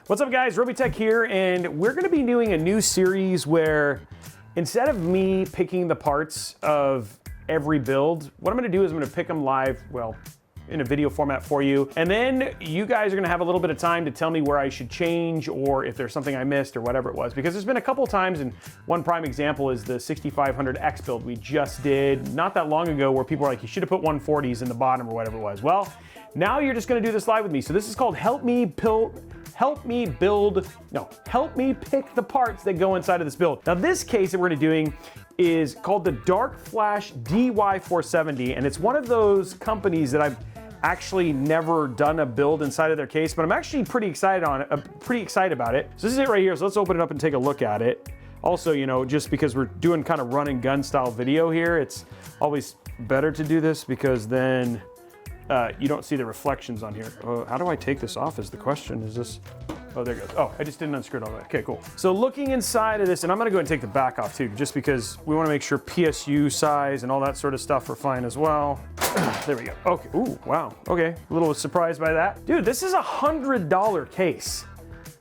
What's up guys, Robeytech here, and we're gonna be doing a new series where instead of me picking the parts of every build, what I'm gonna do is I'm gonna pick them live, well, in a video format for you. And then you guys are gonna have a little bit of time to tell me where I should change or if there's something I missed or whatever it was. Because there's been a couple times, and one prime example is the 6500X build we just did not that long ago where people were like, you should have put 140s in the bottom or whatever it was. Well, now you're just gonna do this live with me. So this is called help me pick the parts that go inside of this build. Now this case that we're gonna be doing is called the Darkflash DY470, and it's one of those companies that I've actually never done a build inside of their case, but I'm actually pretty excited about it. So this is it right here, so let's open it up and take a look at it. Also, you know, just because we're doing kind of run and gun style video here, it's always better to do this because then you don't see the reflections on here. How do I take this off is the question. Is this, oh, there it goes. Oh, I just didn't unscrew it all the way. Okay, cool. So looking inside of this, and I'm gonna go ahead and take the back off too, just because we wanna make sure PSU size and all that sort of stuff are fine as well. There we go. Okay, ooh, wow, okay. A little surprised by that. Dude, this is $100 case.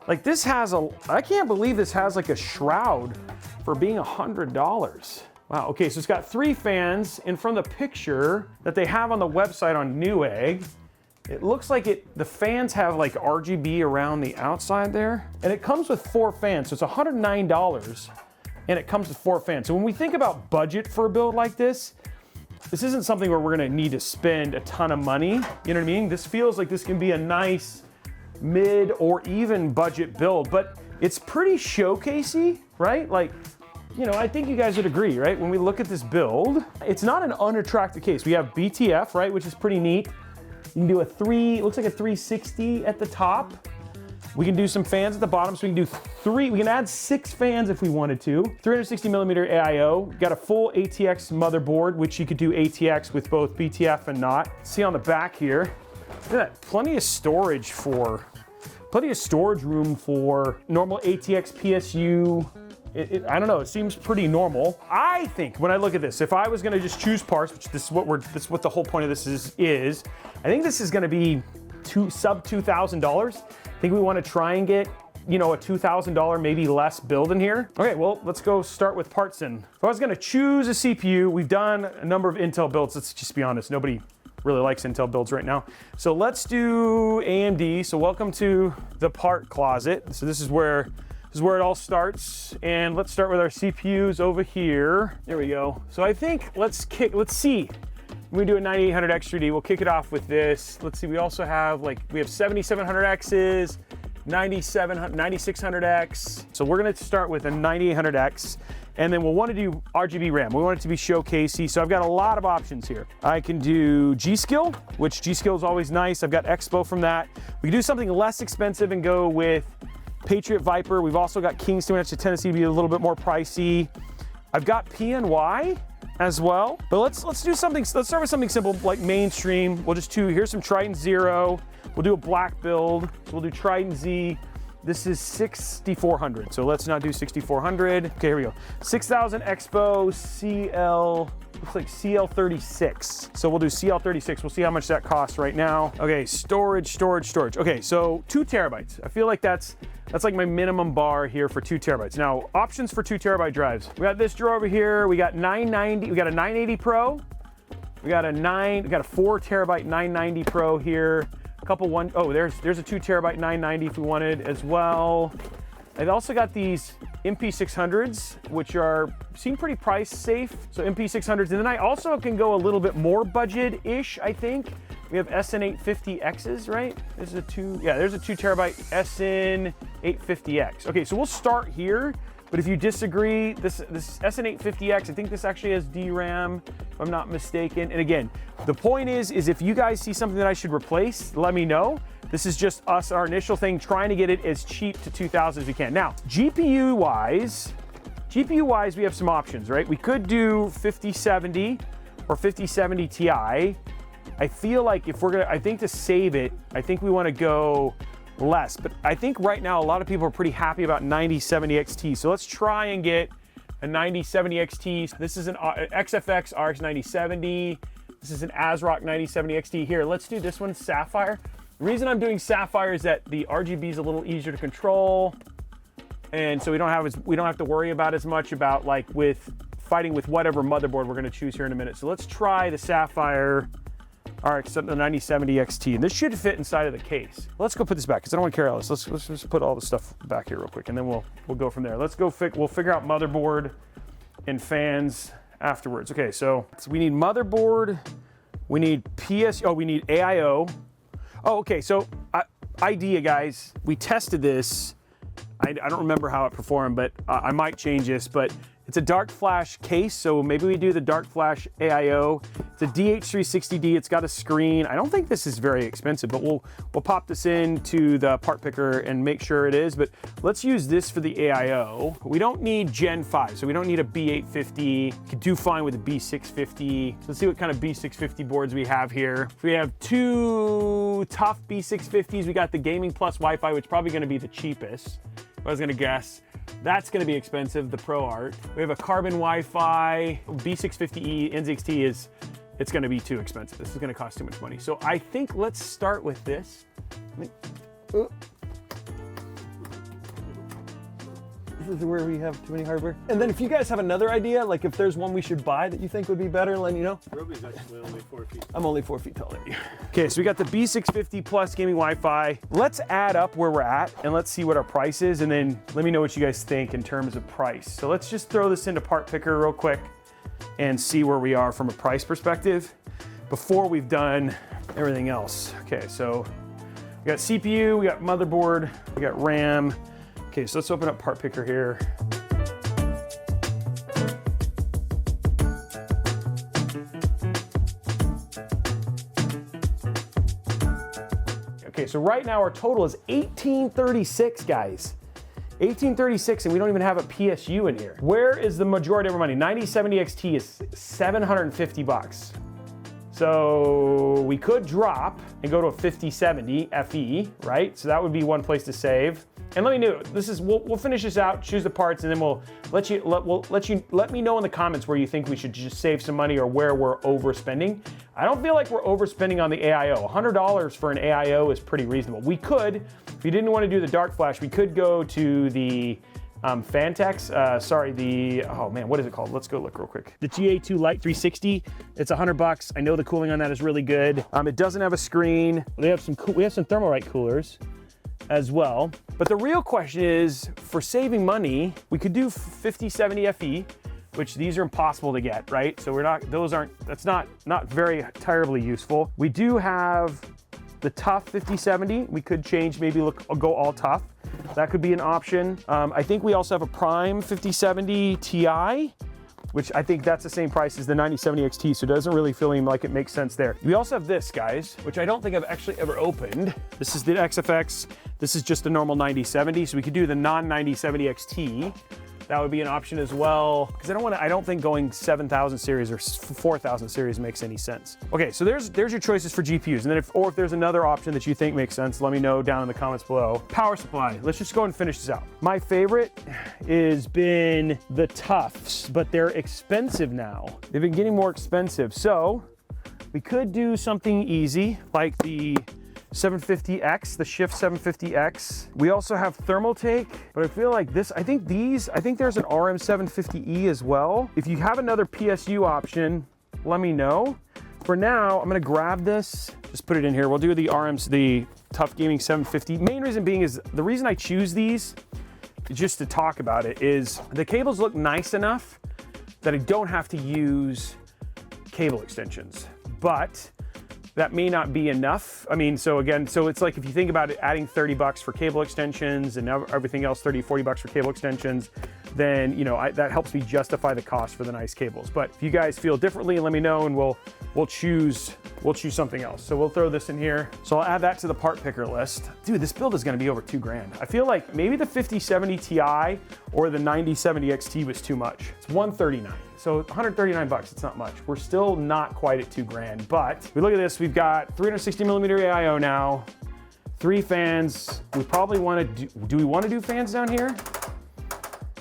Like this has I can't believe this has like a shroud for being $100. Wow, okay, so it's got 3 fans, and from the picture that they have on the website on Newegg, it looks like the fans have like RGB around the outside there, and it comes with 4 fans, so it's $109, and it comes with 4 fans. So when we think about budget for a build like this isn't something where we're gonna need to spend a ton of money, you know what I mean? This feels like this can be a nice mid or even budget build, but it's pretty showcasey, right? Like, you know, I think you guys would agree, right? When we look at this build, it's not an unattractive case. We have BTF, right, which is pretty neat. You can do it looks like a 360 at the top. We can do some fans at the bottom, so we can do we can add 6 fans if we wanted to. 360 millimeter AIO. Got a full ATX motherboard, which you could do ATX with both BTF and not. See on the back here, look at that, plenty of storage room for normal ATX PSU. I don't know, it seems pretty normal. I think when I look at this, if I was gonna just choose parts, which this is what the whole point of this is, I think this is gonna be sub $2,000. I think we wanna try and get, you know, a $2,000, maybe less build in here. Okay, well, let's go start with parts in. If I was gonna choose a CPU, we've done a number of Intel builds, let's just be honest, nobody really likes Intel builds right now. So let's do AMD, so welcome to the part closet. So this is where it all starts, and let's start with our CPUs over here. There we go. So I think let's see. When we do a 9800X 3D, we'll kick it off with this. Let's see, we also have we have 7700Xs, 9600X. So we're gonna start with a 9800X, and then we'll wanna do RGB RAM. We want it to be showcasey, so I've got a lot of options here. I can do G-Skill, which G-Skill is always nice. I've got Expo from that. We can do something less expensive and go with Patriot Viper. We've also got Kingston, which has Tennessee to be a little bit more pricey. I've got PNY as well, but let's do something. Let's start with something simple like mainstream. We'll just here's some Triton Zero. We'll do a black build. So we'll do Triton Z. This is 6400. So let's not do 6400. Okay, here we go. 6000 Expo CL. Looks like CL36. So we'll do CL36. We'll see how much that costs right now. Okay, storage. Okay, so 2 terabytes. I feel like that's like my minimum bar here for 2 terabytes. Now, options for 2 terabyte drives. We got this drawer over here. We got 990. We got a 980 Pro. We got a 4 terabyte 990 Pro here. There's a 2 terabyte 990 if we wanted as well. I've also got these MP600s, which seem pretty price safe. So MP600s, and then I also can go a little bit more budget-ish, I think. We have SN850Xs, right? There's a 2 terabyte SN850X. Okay, so we'll start here, but if you disagree, this SN850X, I think this actually has DRAM, if I'm not mistaken. And again, the point is if you guys see something that I should replace, let me know. This is just our initial thing, trying to get it as cheap to 2,000 as we can. Now, GPU-wise, we have some options, right? We could do 5070 or 5070 Ti. I feel like I think to save it, I think we wanna go less. But I think right now, a lot of people are pretty happy about 9070 XT. So let's try and get a 9070 XT. This is an XFX RX 9070. This is an ASRock 9070 XT. Here, let's do this one, Sapphire. The reason I'm doing sapphire is that the RGB is a little easier to control, and so we don't have to worry about as much about like with fighting with whatever motherboard we're going to choose here in a minute. So let's try the sapphire RX the 9070 XT, and this should fit inside of the case. Let's go put this back because I don't want to carry all this. Let's just put all the stuff back here real quick, and then we'll go from there. Let's go we'll figure out motherboard and fans afterwards. Okay, so we need motherboard, we need we need AIO. Oh, okay, so idea, guys. We tested this. I don't remember how it performed, but I might change this, but it's a Darkflash case, so maybe we do the Darkflash AIO. It's a DH360D, it's got a screen. I don't think this is very expensive, but we'll pop this into the part picker and make sure it is, but let's use this for the AIO. We don't need Gen 5, so we don't need a B850. You could do fine with a B650. So let's see what kind of B650 boards we have here. We have two tough B650s. We got the Gaming Plus Wi-Fi, which is probably gonna be the cheapest, if I was gonna guess. That's gonna be expensive, the ProArt. We have a Carbon Wi-Fi, B650E, NZXT it's gonna be too expensive. This is gonna cost too much money. So I think let's start with this. This is where we have too many hardware. And then if you guys have another idea, like if there's one we should buy that you think would be better, let me know. Robey's actually only 4 feet. I'm only 4 feet tall than you. Okay, so we got the B650 Plus Gaming Wi-Fi. Let's add up where we're at and let's see what our price is, and then let me know what you guys think in terms of price. So let's just throw this into part picker real quick and see where we are from a price perspective before we've done everything else. Okay, so we got CPU, we got motherboard, we got RAM. Okay, so let's open up part picker here. Okay, so right now our total is 1836, guys. 1836, and we don't even have a PSU in here. Where is the majority of our money? 9070 XT is 750 bucks. So we could drop and go to a 5070 FE, right? So that would be one place to save. And let me know, we'll finish this out, choose the parts, and then we'll let me know in the comments where you think we should just save some money or where we're overspending. I don't feel like we're overspending on the AIO. $100 for an AIO is pretty reasonable. We could, if you didn't want to do the Darkflash, we could go to the Fantex, oh man, what is it called? Let's go look real quick. The GA2 Lite 360, it's $100. I know the cooling on that is really good. It doesn't have a screen. We have some Thermalright coolers as well. But the real question is, for saving money, we could do 5070 FE, which these are impossible to get, right? So that's not very terribly useful. We do have the tough 5070. We could change, maybe go all tough. That could be an option. I think we also have a Prime 5070 Ti, which I think that's the same price as the 9070 XT, so it doesn't really feel like it makes sense there. We also have this, guys, which I don't think I've actually ever opened. This is the XFX. This is just a normal 9070, so we could do the non-9070 XT. That would be an option as well, because I don't think going 7000 series or 4000 series makes any sense. Okay, so there's your choices for GPUs, and then if there's another option that you think makes sense, let me know down in the comments below. Power supply, let's just go and finish this out. My favorite has been the Tufts, but they're expensive now. They've been getting more expensive, so we could do something easy, like the 750X, the Shift 750X. We also have Thermaltake, but I feel like I think there's an RM750E as well. If you have another PSU option, let me know. For now, I'm gonna grab this, just put it in here. We'll do the Tough Gaming 750. Main reason being is, the reason I choose these, just to talk about it, is the cables look nice enough that I don't have to use cable extensions. But that may not be enough. I mean, so it's like, if you think about it, adding 30 bucks for cable extensions and everything else, 30, 40 bucks for cable extensions, then, that helps me justify the cost for the nice cables. But if you guys feel differently, let me know, and we'll choose something else. So we'll throw this in here. So I'll add that to the part picker list. Dude, this build is gonna be over $2,000. I feel like maybe the 5070 Ti or the 9070 XT was too much. It's $139. So 139 bucks, it's not much. We're still not quite at $2,000, but we look at this, we've got 360 millimeter AIO now, 3 fans. We probably do we want to do fans down here?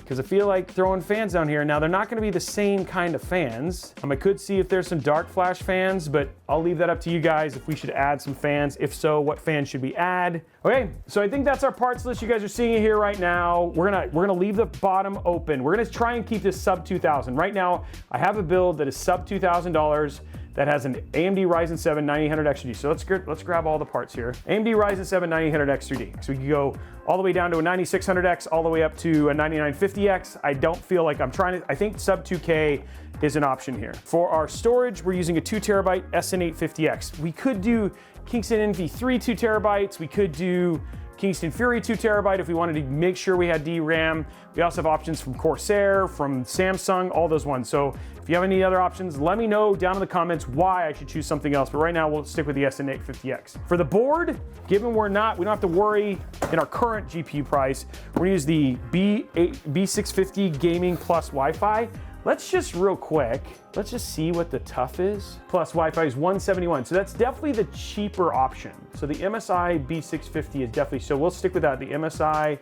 because I feel like throwing fans down here. Now, they're not going to be the same kind of fans. I could see if there's some Darkflash fans, but I'll leave that up to you guys if we should add some fans. If so, what fans should we add? Okay, so I think that's our parts list. You guys are seeing it here right now. We're gonna leave the bottom open. We're gonna try and keep this sub 2,000. Right now, I have a build that is sub $2,000 that has an AMD Ryzen 7 9800X3D. So let's grab all the parts here. AMD Ryzen 7 9800X3D. So we can go all the way down to a 9600X, all the way up to a 9950X. I don't feel like I think sub 2K is an option here. For our storage, we're using a 2TB SN850X. We could do Kingston NV3 2TB. We could do Kingston Fury 2TB if we wanted to make sure we had DRAM. We also have options from Corsair, from Samsung, all those ones. So if you have any other options, let me know down in the comments why I should choose something else. But right now we'll stick with the SN850X. For the board, given we don't have to worry in our current GPU price, we're gonna use the B650 Gaming Plus Wi-Fi. Let's just real quick, let's just see what the TUF is. Plus Wi-Fi is 171, so that's definitely the cheaper option. So the MSI B650 is definitely, so we'll stick with that. The MSI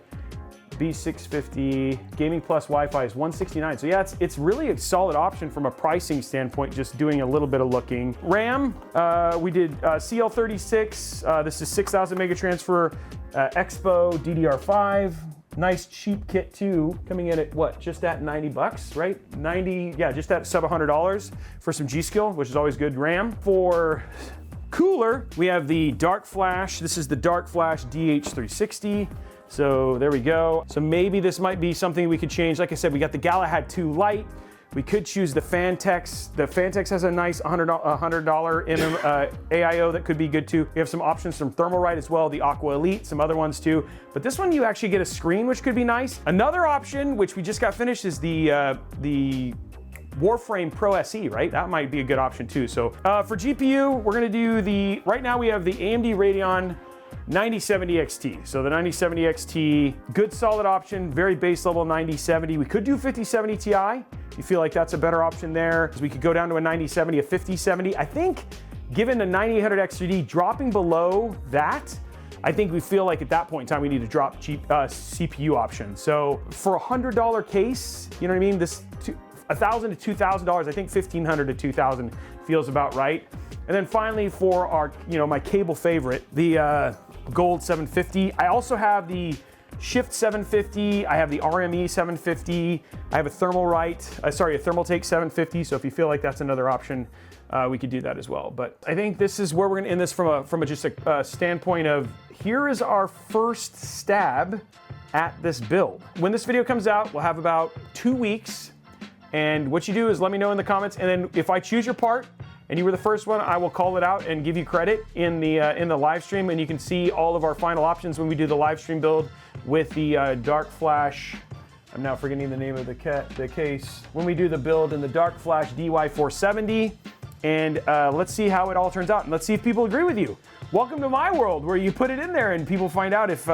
B650 Gaming Plus Wi-Fi is 169. So yeah, it's really a solid option from a pricing standpoint, just doing a little bit of looking. RAM, we did CL36, this is 6,000 mega transfer, Expo DDR5. Nice cheap kit too, coming in at what, just at 90 bucks, right? 90, yeah, just at sub $100 for some G-Skill, which is always good RAM. For cooler, we have the Darkflash. This is the Darkflash DH360. So there we go. So maybe this might be something we could change. Like I said, we got the Galahad 2 Lite. We could choose the Fantex. The Fantex has a nice $100 AIO that could be good too. We have some options from Thermalright as well, the Aqua Elite, some other ones too. But this one you actually get a screen, which could be nice. Another option, which we just got finished, is the Warframe Pro SE, right? That might be a good option too. So for GPU, we're gonna do right now we have the AMD Radeon 9070 XT. So the 9070 XT, good solid option, very base level 9070. We could do 5070 Ti. You feel like that's a better option there, because we could go down to a 9070, a 5070. I think given the 9800X3D dropping below that, I think we feel like at that point in time we need to drop cheap CPU options. So for a $100 case, you know what I mean? This $1,000 to $2,000, I think $1,500 to $2,000 feels about right. And then finally for our, my cable favorite, the Gold 750. I also have the Shift 750. I have the RME 750. I have a Thermalright, a Thermaltake 750. So if you feel like that's another option, we could do that as well. But I think this is where we're gonna end this from just a standpoint of, here is our first stab at this build. When this video comes out, we'll have about 2 weeks. And what you do is let me know in the comments. And then if I choose your part, and you were the first one, I will call it out and give you credit in the live stream, and you can see all of our final options when we do the live stream build with the Darkflash. I'm now forgetting the name of the case. When we do the build in the Darkflash DY470, and let's see how it all turns out, and let's see if people agree with you. Welcome to my world, where you put it in there and people find out if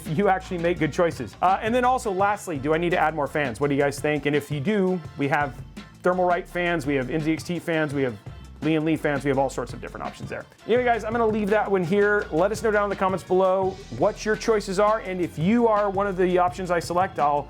you actually make good choices. And then also, lastly, do I need to add more fans? What do you guys think? And if you do, we have Thermalright fans, we have NZXT fans, we have Lian Li fans, we have all sorts of different options there. Anyway guys, I'm gonna leave that one here. Let us know down in the comments below what your choices are, and if you are one of the options I select, I'll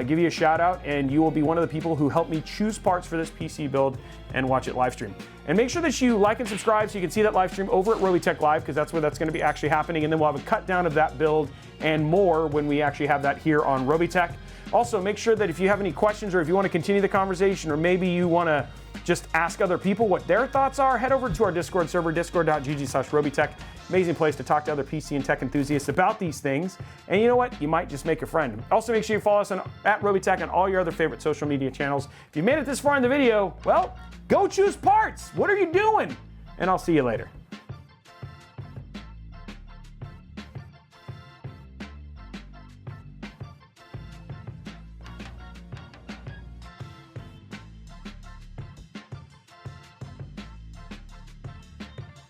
give you a shout out, and you will be one of the people who help me choose parts for this PC build and watch it live stream. And make sure that you like and subscribe so you can see that live stream over at Robeytech Live, because that's where that's gonna be actually happening, and then we'll have a cut down of that build and more when we actually have that here on Robeytech. Also, make sure that if you have any questions, or if you want to continue the conversation, or maybe you want to just ask other people what their thoughts are, head over to our Discord server, discord.gg/Robeytech. Amazing place to talk to other PC and tech enthusiasts about these things. And you know what? You might just make a friend. Also, make sure you follow us at Robeytech on all your other favorite social media channels. If you made it this far in the video, well, go choose parts. What are you doing? And I'll see you later.